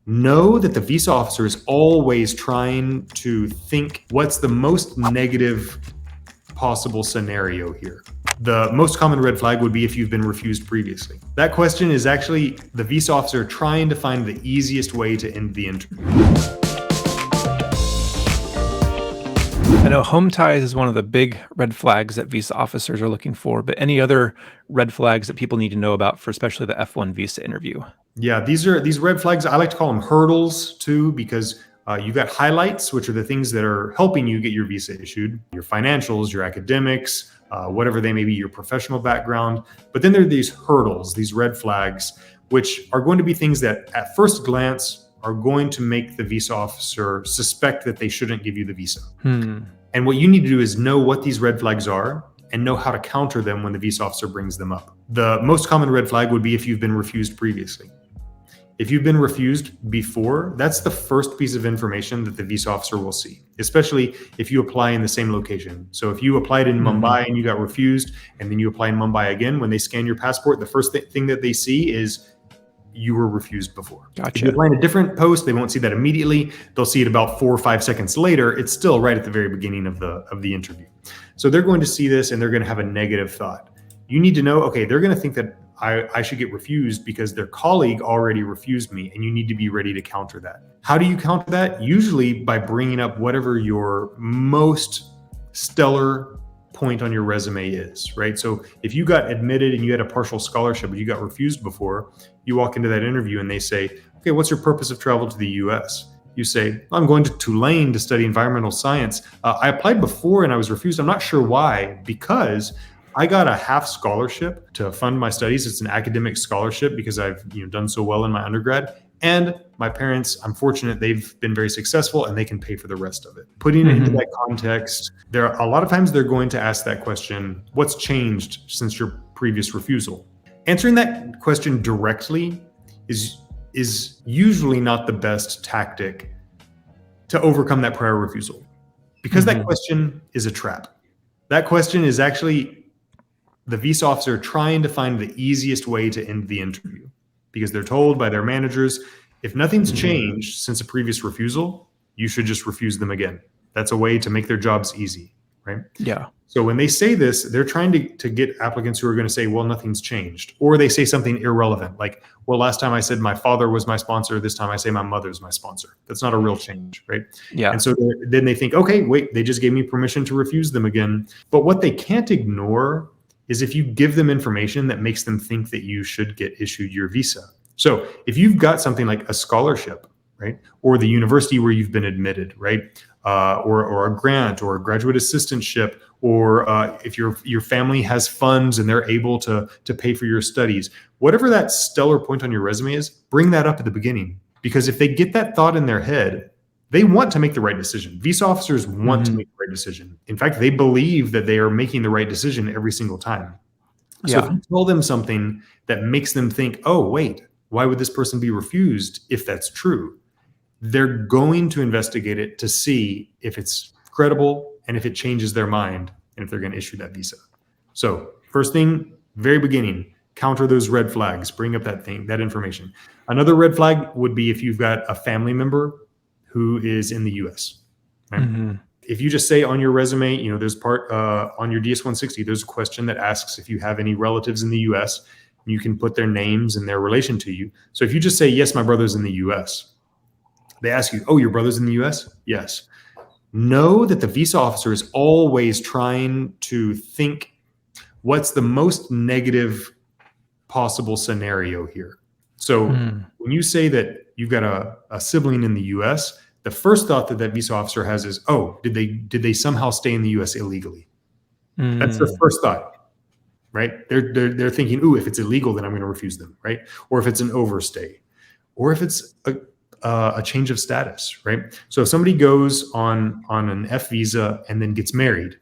Know that the visa officer is always trying to think what's the most negative possible scenario here. The most common red flag would be if you've been refused previously. That question is actually the visa officer trying to find the easiest way to end the interview. I know home ties is one of the big red flags that visa officers are looking for, but any other red flags that people need to know about for especially the F1 visa interview? Yeah, these red flags. I like to call them hurdles too, because you've got highlights, which are the things that are helping you get your visa issued, your financials, your academics, whatever they may be, your professional background. But then there are these hurdles, these red flags, which are going to be things that at first glance are going to make the visa officer suspect that they shouldn't give you the visa. And what you need to do is know what these red flags are and know how to counter them when the visa officer brings them up. The most common red flag would be if you've been refused previously. If you've been refused before, that's the first piece of information that the visa officer will see, especially if you apply in the same location. So if you applied in Mumbai and you got refused, and then you apply in Mumbai again, when they scan your passport, the first thing that they see is you were refused before. Gotcha. If you apply in a different post, they won't see that immediately. They'll see it about 4 or 5 seconds later. It's still right at the very beginning of the interview. So they're going to see this and they're going to have a negative thought. You need to know, okay, they're going to think that I should get refused because their colleague already refused me, and you need to be ready to counter that. How do you counter that? Usually by bringing up whatever your most stellar point on your resume is, right? So if you got admitted and you had a partial scholarship, but you got refused before, you walk into that interview and they say, okay, what's your purpose of travel to the US? You say, I'm going to Tulane to study environmental science. I applied before and I was refused. I'm not sure why, because I got a half scholarship to fund my studies. It's an academic scholarship because I've done so well in my undergrad. And my parents, I'm fortunate, they've been very successful and they can pay for the rest of it. Putting it into that context, a lot of times they're going to ask that question, what's changed since your previous refusal? Answering that question directly is usually not the best tactic to overcome that prior refusal, because that question is a trap. That question is actually the visa officer trying to find the easiest way to end the interview, because they're told by their managers, if nothing's changed since a previous refusal, you should just refuse them again. That's a way to make their jobs easy, right? Yeah. So when they say this, they're trying to get applicants who are going to say, well, nothing's changed. Or they say something irrelevant, like, well, last time I said my father was my sponsor, this time I say my mother's my sponsor. That's not a real change, right? Yeah. And so then they think, okay, wait, they just gave me permission to refuse them again. But what they can't ignore is if you give them information that makes them think that you should get issued your visa. So if you've got something like a scholarship, right, or the university where you've been admitted, right, or a grant or a graduate assistantship, or if your family has funds and they're able to pay for your studies, whatever that stellar point on your resume is, bring that up at the beginning. Because if they get that thought in their head, they want to make the right decision. Visa officers want to make the right decision. In fact, they believe that they are making the right decision every single time. So if you tell them something that makes them think, oh, wait, why would this person be refused if that's true? They're going to investigate it to see if it's credible and if it changes their mind and if they're going to issue that visa. So first thing, very beginning, counter those red flags, bring up that information. Another red flag would be if you've got a family member who is in the US. Right? If you just say on your resume, there's part on your DS-160, there's a question that asks if you have any relatives in the US. You can put their names and their relation to you. So if you just say, yes, my brother's in the US, they ask you, oh, your brother's in the US? Yes. Know that the visa officer is always trying to think what's the most negative possible scenario here. So when you say that you've got a sibling in the US, the first thought that visa officer has is, oh, did they somehow stay in the US illegally? That's their first thought, right? They're thinking, ooh, if it's illegal, then I'm going to refuse them, right? Or if it's an overstay, or if it's a change of status, right? So if somebody goes on an F visa and then gets married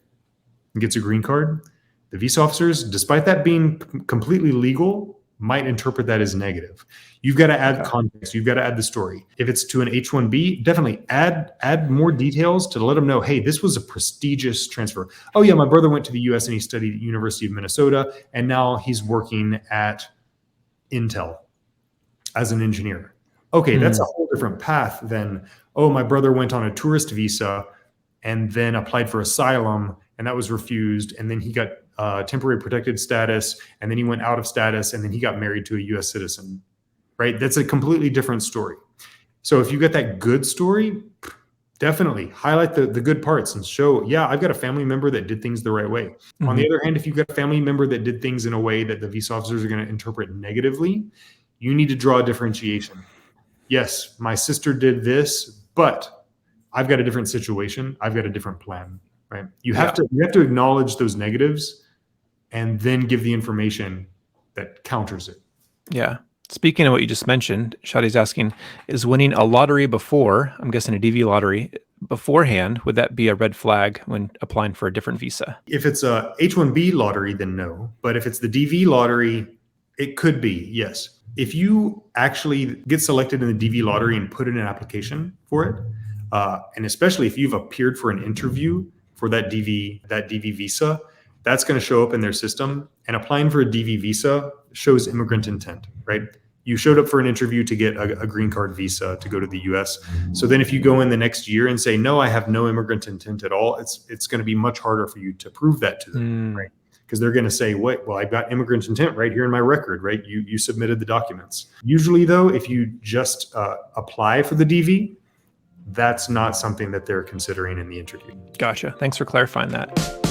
and gets a green card, the visa officers, despite that being completely legal, might interpret that as negative. You've got to add context. You've got to add the story. If it's to an H-1B, definitely add more details to let them know, hey, this was a prestigious transfer. Oh yeah, my brother went to the US and he studied at University of Minnesota, and now he's working at Intel as an engineer. Okay, that's a whole different path than, oh, my brother went on a tourist visa and then applied for asylum and that was refused. And then he got temporary protected status and then he went out of status and then he got married to a US citizen, right? That's a completely different story. So if you get that good story, definitely highlight the good parts and show, yeah, I've got a family member that did things the right way. Mm-hmm. On the other hand, if you've got a family member that did things in a way that the visa officers are going to interpret negatively, you need to draw a differentiation. Yes, my sister did this, but I've got a different situation. I've got a different plan, right? You have to acknowledge those negatives and then give the information that counters it. Yeah. Speaking of what you just mentioned, Shadi's asking, is winning a lottery before, I'm guessing a DV lottery, beforehand, would that be a red flag when applying for a different visa? If it's a H-1B lottery, then no. But if it's the DV lottery, it could be, yes. If you actually get selected in the DV lottery and put in an application for it, and especially if you've appeared for an interview for that DV visa, that's going to show up in their system. And applying for a DV visa shows immigrant intent, right? You showed up for an interview to get a green card visa to go to the US. So then if you go in the next year and say, no, I have no immigrant intent at all, it's going to be much harder for you to prove that to them, right? Because they're going to say, wait, well, I've got immigrant intent right here in my record, right? You submitted the documents. Usually though, if you just apply for the DV, that's not something that they're considering in the interview. Gotcha. Thanks for clarifying that.